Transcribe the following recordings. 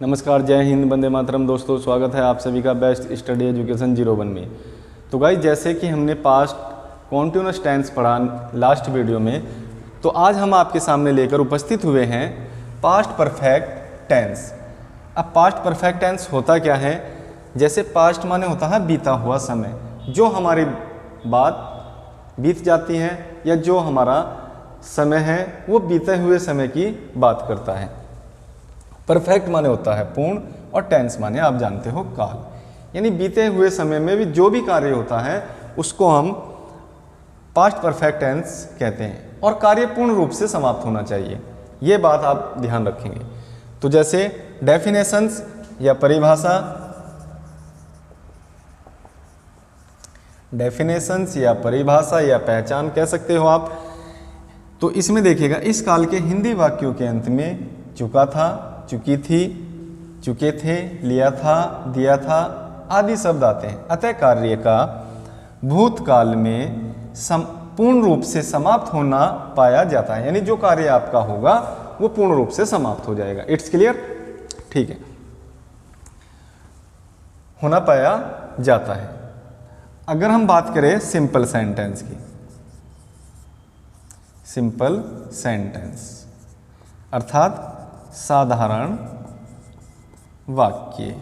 नमस्कार, जय हिंद, वंदे मातरम। दोस्तों, स्वागत है आप सभी का बेस्ट स्टडी एजुकेशन 01 में। तो गाइस, जैसे कि हमने पास्ट कॉन्टिन्यूअस टेंस पढ़ा लास्ट वीडियो में, तो आज हम आपके सामने लेकर उपस्थित हुए हैं पास्ट परफेक्ट टेंस। अब पास्ट परफेक्ट टेंस होता क्या है? जैसे पास्ट माने होता है बीता हुआ समय, जो हमारी बात बीत जाती है या जो हमारा समय है वो बीते हुए समय की बात करता है। परफेक्ट माने होता है पूर्ण, और टेंस माने आप जानते हो काल, यानी बीते हुए समय में भी जो भी कार्य होता है उसको हम पास्ट परफेक्ट टेंस कहते हैं, और कार्य पूर्ण रूप से समाप्त होना चाहिए, ये बात आप ध्यान रखेंगे। तो जैसे डेफिनेशंस या परिभाषा, डेफिनेशंस या परिभाषा या पहचान कह सकते हो आप। तो इसमें देखिएगा, इस काल के हिंदी वाक्यों के अंत में चुका था, चुकी थी, चुके थे, लिया था, दिया था आदि शब्द आते हैं। अतः कार्य का भूतकाल में पूर्ण रूप से समाप्त होना पाया जाता है, यानी जो कार्य आपका होगा वो पूर्ण रूप से समाप्त हो जाएगा। It's clear? ठीक है, होना पाया जाता है। अगर हम बात करें सिंपल सेंटेंस की, सिंपल सेंटेंस अर्थात साधारण वाक्य,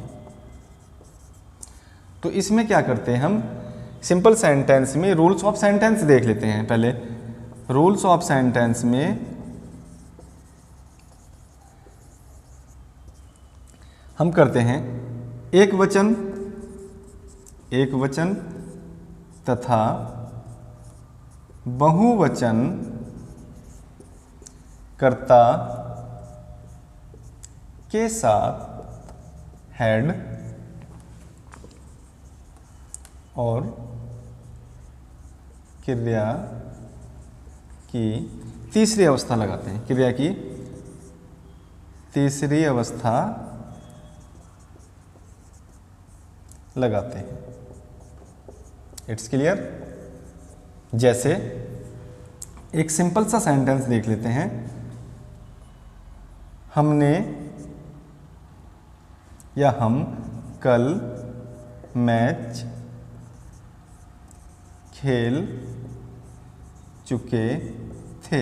तो इसमें क्या करते हैं हम? सिंपल सेंटेंस में रूल्स ऑफ सेंटेंस देख लेते हैं पहले। रूल्स ऑफ सेंटेंस में हम करते हैं एक वचन तथा बहुवचन कर्ता के साथ हेड और क्रिया की तीसरी अवस्था लगाते हैं। क्रिया की तीसरी अवस्था लगाते हैं। It's clear? जैसे एक सिंपल सा सेंटेंस देख लेते हैं। हमने या हम कल मैच खेल चुके थे।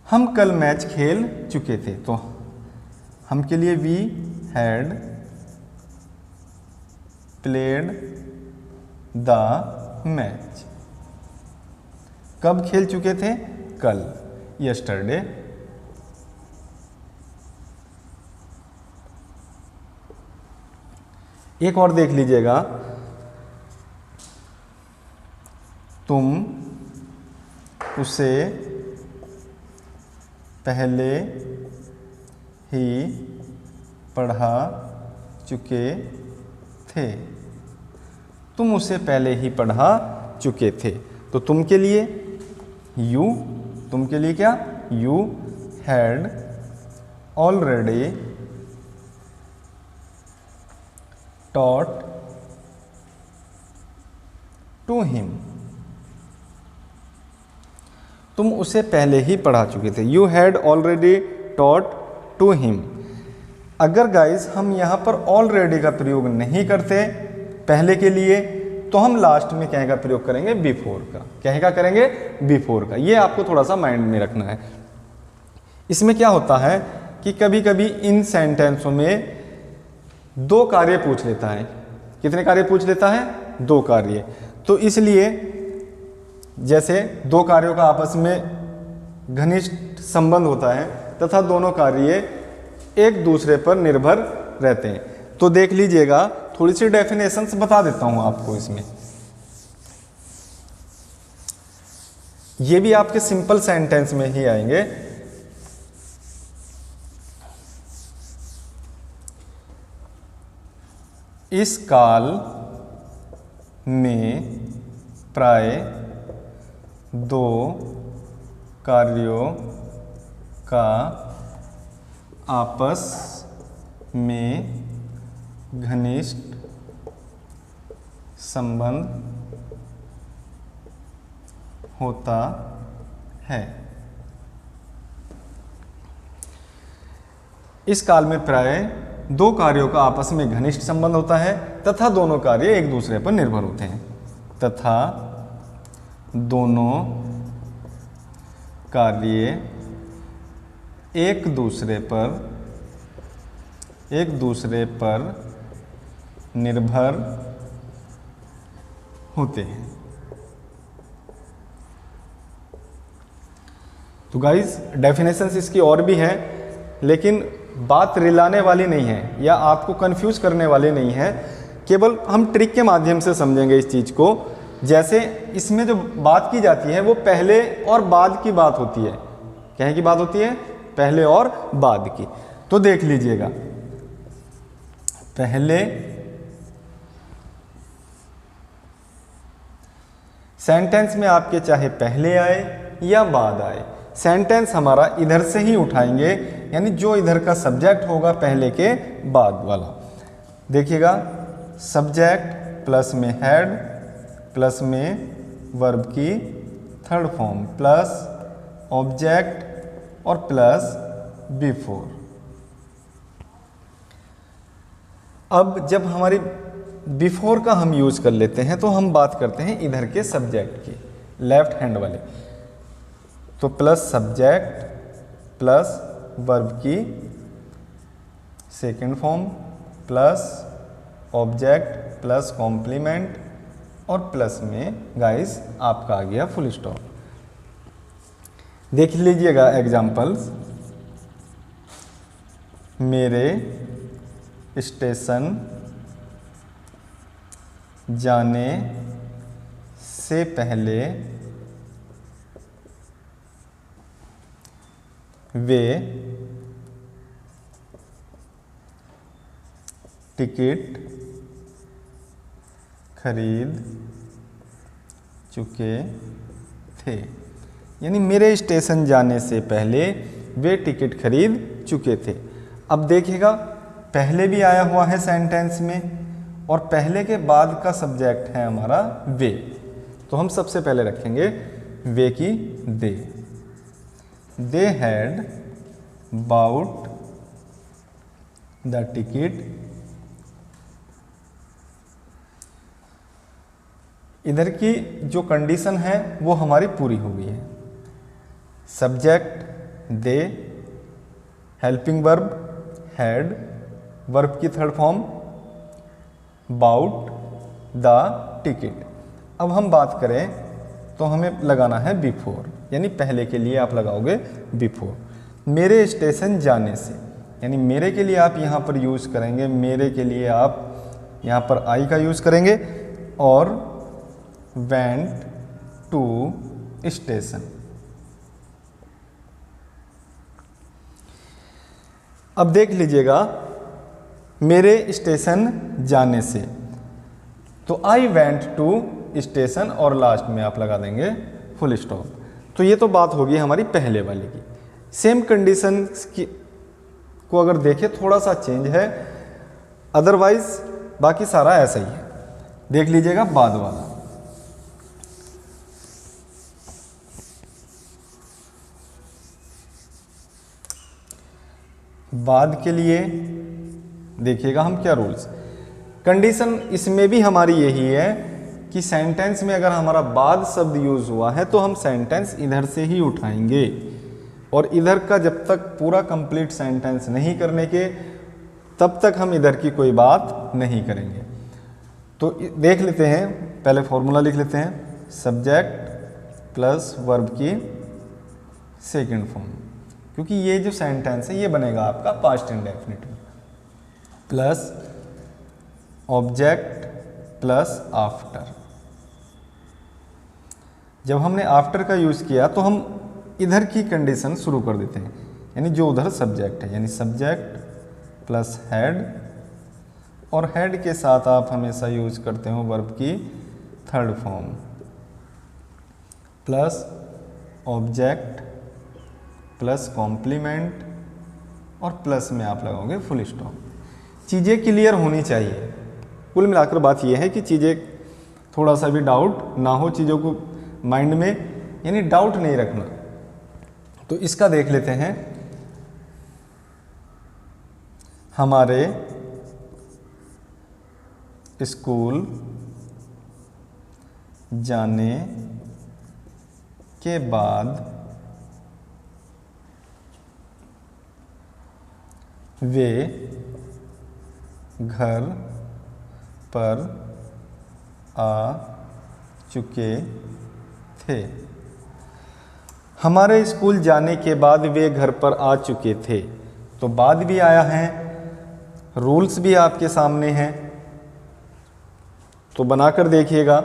हम कल मैच खेल चुके थे, तो हम के लिए we had played the match. कब खेल चुके थे? कल, यस्टरडे। एक और देख लीजिएगा, तुम उसे पहले ही पढ़ा चुके थे। तुम उसे पहले ही पढ़ा चुके थे, तो तुम के लिए यू, तुम के लिए क्या? You had already taught to him। तुम उसे पहले ही पढ़ा चुके थे। You had already taught to him। अगर गाइस हम यहाँ पर ऑलरेडी का प्रयोग नहीं करते पहले के लिए, तो हम लास्ट में क्या का प्रयोग करेंगे? बिफोर का। क्या का करेंगे? बिफोर का। ये आपको थोड़ा सा माइंड में रखना है। इसमें क्या होता है कि कभी कभी इन सेंटेंसों में दो कार्य पूछ लेता है। कितने कार्य पूछ लेता है? दो कार्य। तो इसलिए जैसे दो कार्यों का आपस में घनिष्ठ संबंध होता है तथा दोनों कार्य एक दूसरे पर निर्भर रहते हैं। तो देख लीजिएगा, थोड़ी सी डेफिनेशंस बता देता हूं आपको इसमें। ये भी आपके सिंपल सेंटेंस में ही आएंगे। इस काल में प्राय दो कार्यों का आपस में घनिष्ठ संबंध होता है। इस काल में प्राय दो कार्यों का आपस में घनिष्ठ संबंध होता है तथा दोनों कार्य एक दूसरे पर निर्भर होते हैं, तथा दोनों कार्य एक दूसरे पर निर्भर होते हैं। तो गाइस डेफिनेशंस इसकी और भी है, लेकिन बात रिलाने वाली नहीं है या आपको कंफ्यूज करने वाली नहीं है, केवल हम ट्रिक के माध्यम से समझेंगे इस चीज़ को। जैसे इसमें जो बात की जाती है वो पहले और बाद की बात होती है। क्या की बात होती है? पहले और बाद की। तो देख लीजिएगा, पहले सेंटेंस में आपके चाहे पहले आए या बाद आए, सेंटेंस हमारा इधर से ही उठाएंगे, यानी जो इधर का सब्जेक्ट होगा पहले के बाद वाला। देखिएगा, सब्जेक्ट प्लस में हेड प्लस में वर्ब की थर्ड फॉर्म प्लस ऑब्जेक्ट और प्लस बिफोर। अब जब हमारी बिफोर का हम यूज कर लेते हैं तो हम बात करते हैं इधर के सब्जेक्ट की, लेफ्ट हैंड वाले। तो प्लस सब्जेक्ट प्लस वर्ब की second form plus object plus complement और प्लस में गाइस आपका आ गया फुल स्टॉप। देख लीजिएगा एग्जाम्पल्स। मेरे स्टेशन जाने से पहले वे टिकट खरीद चुके थे, यानी मेरे स्टेशन जाने से पहले वे टिकट खरीद चुके थे। अब देखिएगा, पहले भी आया हुआ है सेंटेंस में और पहले के बाद का सब्जेक्ट है हमारा वे। तो हम सबसे पहले रखेंगे वे की they had bought the ticket. इधर की जो कंडीशन है वो हमारी पूरी हो गई है। सब्जेक्ट दे, हेल्पिंग वर्ब हैड, वर्ब की third form about the ticket. अब हम बात करें तो हमें लगाना है बिफोर, यानी पहले के लिए आप लगाओगे बिफोर। मेरे स्टेशन जाने से, यानी मेरे के लिए आप यहाँ पर यूज़ करेंगे, मेरे के लिए आप यहाँ पर आई का यूज़ करेंगे और वेंट टू स्टेशन। अब देख लीजिएगा, मेरे स्टेशन जाने से, तो आई वेंट टू स्टेशन और लास्ट में आप लगा देंगे फुल स्टॉप। तो ये तो बात होगी हमारी पहले वाले की। सेम कंडीशन की को अगर देखें थोड़ा सा चेंज है, अदरवाइज बाकी सारा ऐसा ही है। देख लीजिएगा बाद वाला। बाद के लिए देखिएगा हम क्या रूल्स। कंडीशन इसमें भी हमारी यही है कि सेंटेंस में अगर हमारा बाद शब्द यूज हुआ है तो हम सेंटेंस इधर से ही उठाएंगे और इधर का जब तक पूरा कंप्लीट सेंटेंस नहीं करने के तब तक हम इधर की कोई बात नहीं करेंगे। तो देख लेते हैं, पहले फॉर्मूला लिख लेते हैं। सब्जेक्ट प्लस वर्ब की सेकंड फॉर्म, क्योंकि ये जो सेंटेंस है ये बनेगा आपका पास्ट इंडेफिनिट में, प्लस ऑब्जेक्ट प्लस आफ्टर। जब हमने आफ्टर का यूज़ किया तो हम इधर की कंडीशन शुरू कर देते हैं, यानी जो उधर सब्जेक्ट है, यानी सब्जेक्ट प्लस हेड, और हेड के साथ आप हमेशा यूज करते हो वर्ब की third form, plus object plus complement और प्लस में आप लगाओगे फुल स्टॉप। चीज़ें क्लियर होनी चाहिए। कुल मिलाकर बात यह है कि चीज़ें थोड़ा सा भी डाउट ना हो, चीज़ों को माइंड में यानी डाउट नहीं रखना। तो इसका देख लेते हैं। हमारे स्कूल जाने के बाद वे घर पर आ चुके थे। हमारे स्कूल जाने के बाद वे घर पर आ चुके थे, तो बाद भी आया है, रूल्स भी आपके सामने हैं, तो बनाकर देखिएगा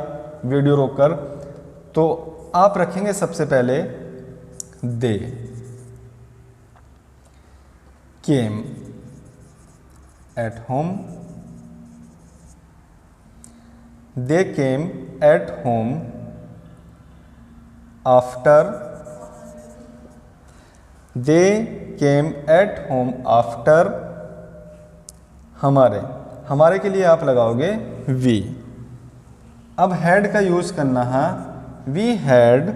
वीडियो रोककर। तो आप रखेंगे सबसे पहले they came at home, they came at home after, they came at home after, हमारे के लिए आप लगाओगे वी। अब हैड का यूज करना है, we had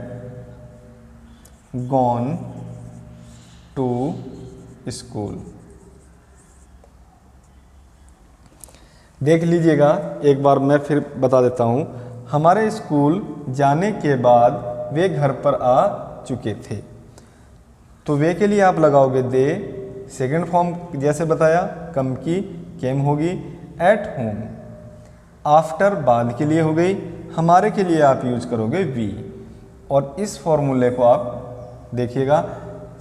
gone to school. देख लीजिएगा, एक बार मैं फिर बता देता हूं, हमारे स्कूल जाने के बाद वे घर पर आ चुके थे, तो वे के लिए आप लगाओगे दे, सेकेंड फॉर्म जैसे बताया कम की केम होगी, एट होम, आफ्टर बाद के लिए हो गई, हमारे के लिए आप यूज करोगे वी। और इस फॉर्मूले को आप देखिएगा,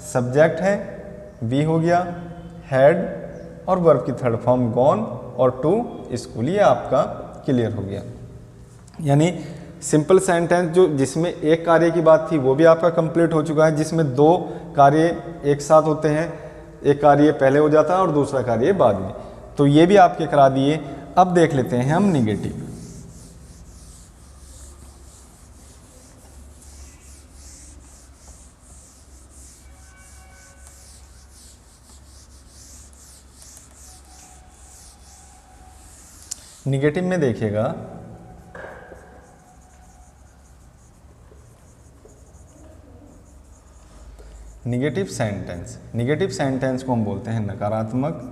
सब्जेक्ट है वी हो गया, हेड और वर्ब की थर्ड फॉर्म गॉन और टू स्कूल, ये आपका क्लियर हो गया। यानी सिंपल सेंटेंस जो जिसमें एक कार्य की बात थी वो भी आपका कंप्लीट हो चुका है, जिसमें दो कार्य एक साथ होते हैं, एक कार्य पहले हो जाता है और दूसरा कार्य बाद में, तो ये भी आपके करा दिए। अब देख लेते हैं हम निगेटिव। निगेटिव में देखिएगा, निगेटिव सेंटेंस, निगेटिव सेंटेंस को हम बोलते हैं नकारात्मक,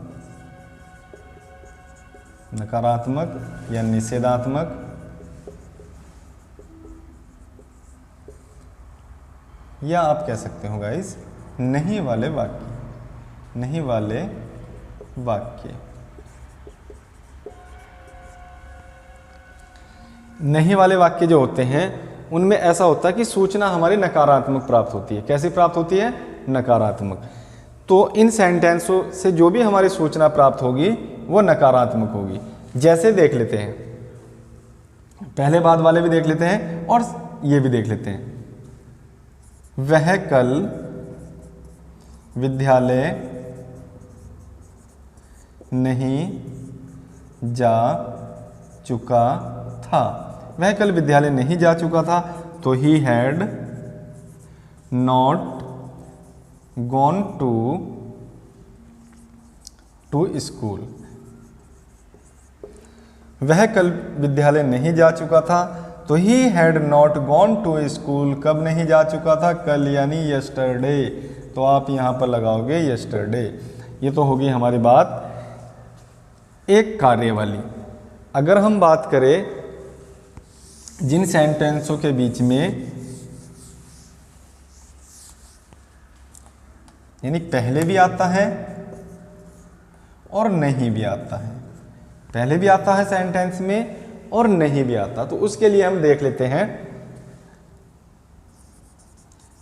नकारात्मक या निषेधात्मक, या आप कह सकते हो गाइस नहीं वाले वाक्य, नहीं वाले वाक्य। नहीं वाले वाक्य जो होते हैं उनमें ऐसा होता है कि सूचना हमारी नकारात्मक प्राप्त होती है। कैसी प्राप्त होती है? नकारात्मक। तो इन सेंटेंसों से जो भी हमारी सूचना प्राप्त होगी वो नकारात्मक होगी। जैसे देख लेते हैं, पहले बाद वाले भी देख लेते हैं और ये भी देख लेते हैं। वह कल विद्यालय नहीं जा चुका था। वह कल विद्यालय नहीं जा चुका था, तो he had not gone to school. वह कल विद्यालय नहीं जा चुका था, तो he had not gone to school. कब नहीं जा चुका था? कल, यानी यस्टरडे। तो आप यहां पर लगाओगे यस्टरडे। ये तो होगी हमारी बात एक कार्य वाली। अगर हम बात करें जिन सेंटेंसों के बीच में यानी पहले भी आता है और नहीं भी आता है, पहले भी आता है सेंटेंस में और नहीं भी आता, तो उसके लिए हम देख लेते हैं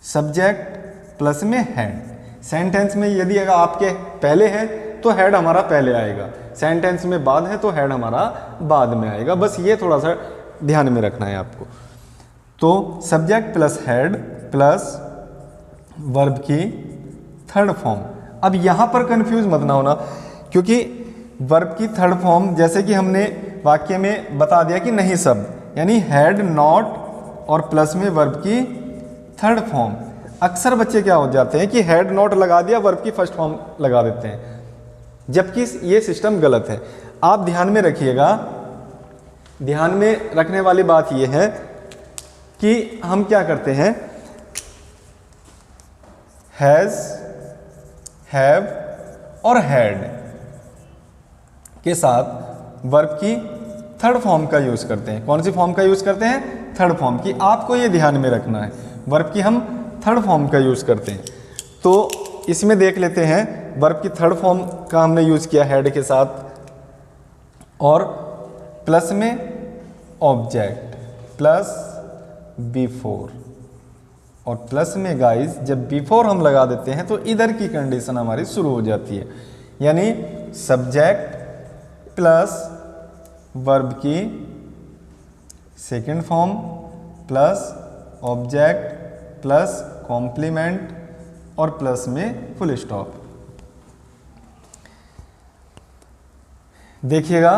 सब्जेक्ट प्लस में हेड। सेंटेंस में यदि अगर आपके पहले है तो हेड हमारा पहले आएगा, सेंटेंस में बाद है तो हेड हमारा बाद में आएगा। बस ये थोड़ा सा ध्यान में रखना है आपको। तो subject plus head plus verb की थर्ड फॉर्म। अब यहां पर कंफ्यूज मत ना होना, क्योंकि वर्ब की थर्ड फॉर्म जैसे कि हमने वाक्य में बता दिया कि नहीं शब्द, यानी हैड नॉट और प्लस में वर्ब की थर्ड फॉर्म। अक्सर बच्चे क्या हो जाते हैं कि हैड नॉट लगा दिया, वर्ब की फर्स्ट फॉर्म लगा देते हैं, जबकि ये सिस्टम गलत है। आप ध्यान में रखिएगा, ध्यान में रखने वाली बात यह है कि हम क्या करते हैं, हैज, हैव और हैड, के साथ वर्ब की थर्ड फॉर्म का यूज़ करते हैं। कौन सी फॉर्म का यूज़ करते हैं? थर्ड फॉर्म की। आपको ये ध्यान में रखना है, वर्ब की हम थर्ड फॉर्म का यूज़ करते हैं। तो इसमें देख लेते हैं, वर्ब की थर्ड फॉर्म का हमने यूज़ किया हेड के साथ, और प्लस में ऑब्जेक्ट प्लस बिफोर, और प्लस में गाइस जब बिफोर हम लगा देते हैं तो इधर की कंडीशन हमारी शुरू हो जाती है, यानी सब्जेक्ट प्लस वर्ब की second form plus object plus complement और प्लस में फुल स्टॉप। देखिएगा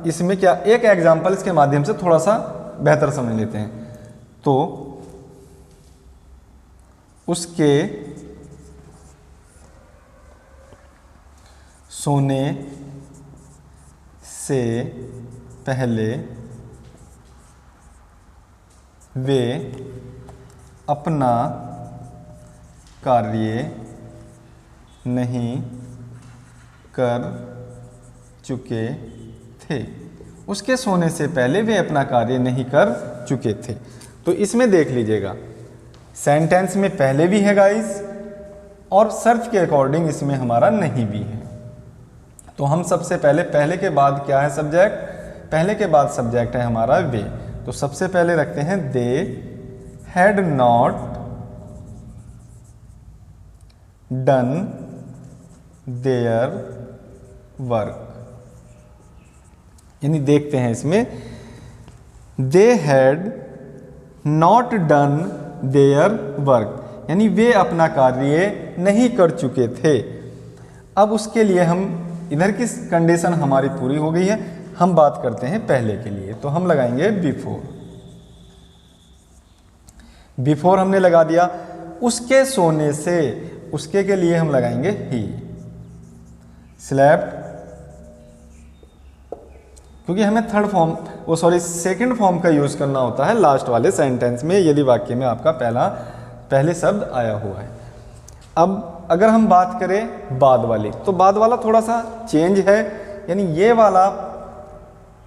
इसमें क्या, एक एग्जांपल इसके माध्यम से थोड़ा सा बेहतर समझ लेते हैं। तो उसके सोने से पहले वे अपना कार्य नहीं कर चुके थे। उसके सोने से पहले वे अपना कार्य नहीं कर चुके थे। तो इसमें देख लीजिएगा, सेंटेंस में पहले भी है गाइस, और शर्त के अकॉर्डिंग इसमें हमारा नहीं भी है। तो हम सबसे पहले, पहले के बाद क्या है? सब्जेक्ट। पहले के बाद सब्जेक्ट है हमारा वे। तो सबसे पहले रखते हैं they had not done their work, यानी देखते हैं इसमें, they had not done their work, यानी वे अपना कार्य नहीं कर चुके थे। अब उसके लिए हम, इधर की कंडीशन हमारी पूरी हो गई है, हम बात करते हैं पहले के लिए। तो हम लगाएंगे बिफोर। बिफोर हमने लगा दिया। उसके सोने से, उसके के लिए हम लगाएंगे ही। स्लेप्ट, क्योंकि हमें थर्ड फॉर्म, वो सॉरी सेकंड फॉर्म का यूज करना होता है लास्ट वाले सेंटेंस में, यदि वाक्य में आपका पहले शब्द आया हुआ है। अब अगर हम बात करें बाद वाली, तो बाद वाला थोड़ा सा चेंज है, यानी ये वाला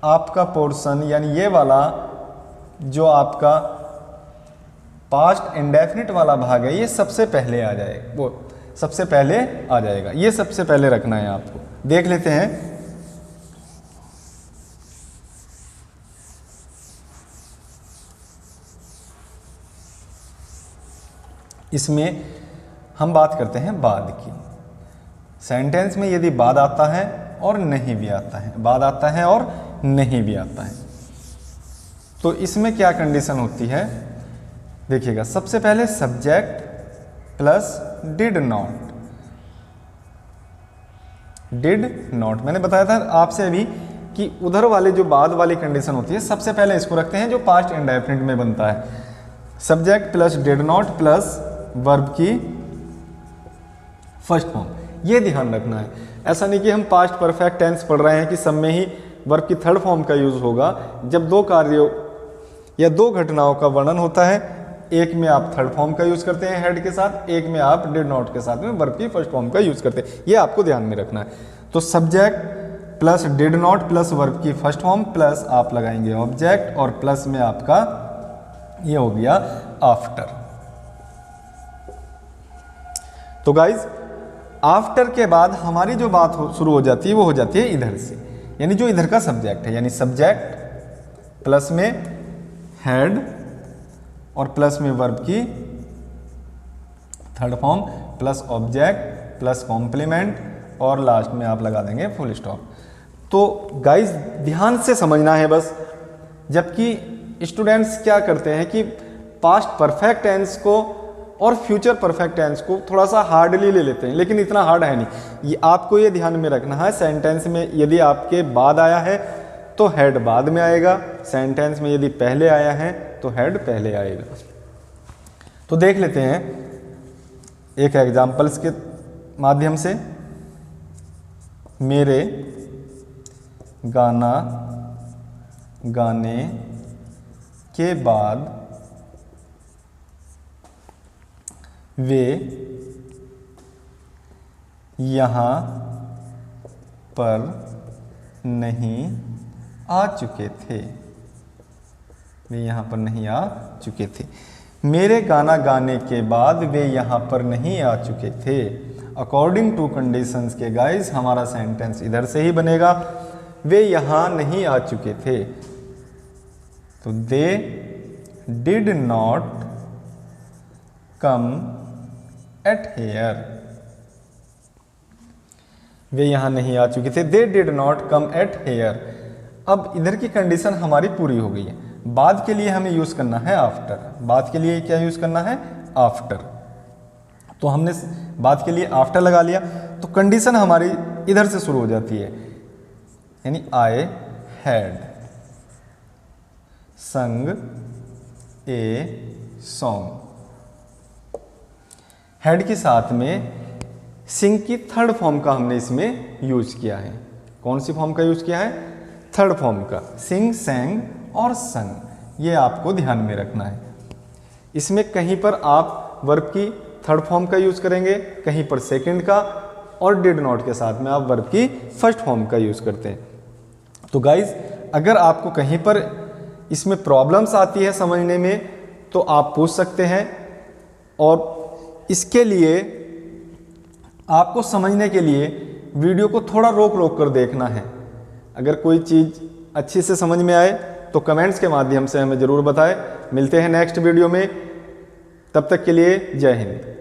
आपका पोर्शन, यानी ये वाला जो आपका पास्ट इंडेफिनिट वाला भाग है, ये सबसे पहले आ जाएगा, वो सबसे पहले आ जाएगा, ये सबसे पहले रखना है आपको। देख लेते हैं, इसमें हम बात करते हैं बाद की। सेंटेंस में यदि बाद आता है और नहीं भी आता है, बाद आता है और नहीं भी आता है, तो इसमें क्या कंडीशन होती है? देखिएगा, सबसे पहले subject plus did not. Did not मैंने बताया था आपसे अभी कि उधर वाले जो बाद वाली कंडीशन होती है, सबसे पहले इसको रखते हैं जो पास्ट इंडेफिनिट में बनता है। Subject plus did not plus verb की फर्स्ट फॉर्म, ये ध्यान रखना है। ऐसा नहीं कि हम पास्ट परफेक्ट टेंस पढ़ रहे हैं कि सब में ही वर्ब की थर्ड फॉर्म का यूज होगा। जब दो कार्यों या दो घटनाओं का वर्णन होता है, एक में आप थर्ड फॉर्म का यूज करते हैं हेड के साथ, एक में आप डिड नॉट के साथ में वर्ब की फर्स्ट फॉर्म का यूज करते हैं, ये आपको ध्यान में रखना है। तो subject plus did not plus verb की फर्स्ट फॉर्म प्लस आप लगाएंगे ऑब्जेक्ट, और प्लस में आपका ये हो गया आफ्टर। तो गाइज आफ्टर के बाद हमारी जो बात शुरू हो जाती है वो हो जाती है इधर से, यानी जो इधर का सब्जेक्ट है, यानी सब्जेक्ट प्लस में हेड और प्लस में वर्ब की third form plus object plus complement, और लास्ट में आप लगा देंगे फुल स्टॉप। तो गाइज ध्यान से समझना है बस। जबकि स्टूडेंट्स क्या करते हैं कि पास्ट परफेक्ट टेंस को और फ्यूचर परफेक्ट टेंस को थोड़ा सा हार्डली ले लेते हैं, लेकिन इतना हार्ड है नहीं। ये आपको ये ध्यान में रखना है, सेंटेंस में यदि आपके बाद आया है तो हेड बाद में आएगा, सेंटेंस में यदि पहले आया है तो हेड पहले आएगा। तो देख लेते हैं एक एग्जाम्पल्स के माध्यम से। मेरे गाना गाने के बाद वे यहाँ पर नहीं आ चुके थे, वे यहाँ पर नहीं आ चुके थे। मेरे गाना गाने के बाद वे यहाँ पर नहीं आ चुके थे। अकॉर्डिंग टू कंडीशंस के गाइस हमारा सेंटेंस इधर से ही बनेगा, वे यहाँ नहीं आ चुके थे। तो they did not come at here, वे यहाँ नहीं आ चुके थे। They did not come at here. अब इधर की कंडीशन हमारी पूरी हो गई है। बाद के लिए हमें यूज़ करना है आफ्टर। बाद के लिए क्या यूज़ करना है? आफ्टर। तो हमने बाद के लिए आफ्टर लगा लिया, तो कंडीशन हमारी इधर से शुरू हो जाती है, यानी आई हैड संग ए सॉन्ग। हैड के साथ में सिंग की थर्ड फॉर्म का हमने इसमें यूज किया है। कौन सी फॉर्म का यूज किया है? थर्ड फॉर्म का। सिंग, सैंग और संग, ये आपको ध्यान में रखना है। इसमें कहीं पर आप वर्ब की थर्ड फॉर्म का यूज करेंगे, कहीं पर सेकंड का, और डिड नॉट के साथ में आप वर्ब की फर्स्ट फॉर्म का यूज करते हैं। तो गाइज अगर आपको कहीं पर इसमें प्रॉब्लम्स आती है समझने में तो आप पूछ सकते हैं, और इसके लिए आपको समझने के लिए वीडियो को थोड़ा रोक रोक कर देखना है। अगर कोई चीज़ अच्छी से समझ में आए तो कमेंट्स के माध्यम से हमें ज़रूर बताएं। मिलते हैं नेक्स्ट वीडियो में, तब तक के लिए जय हिंद।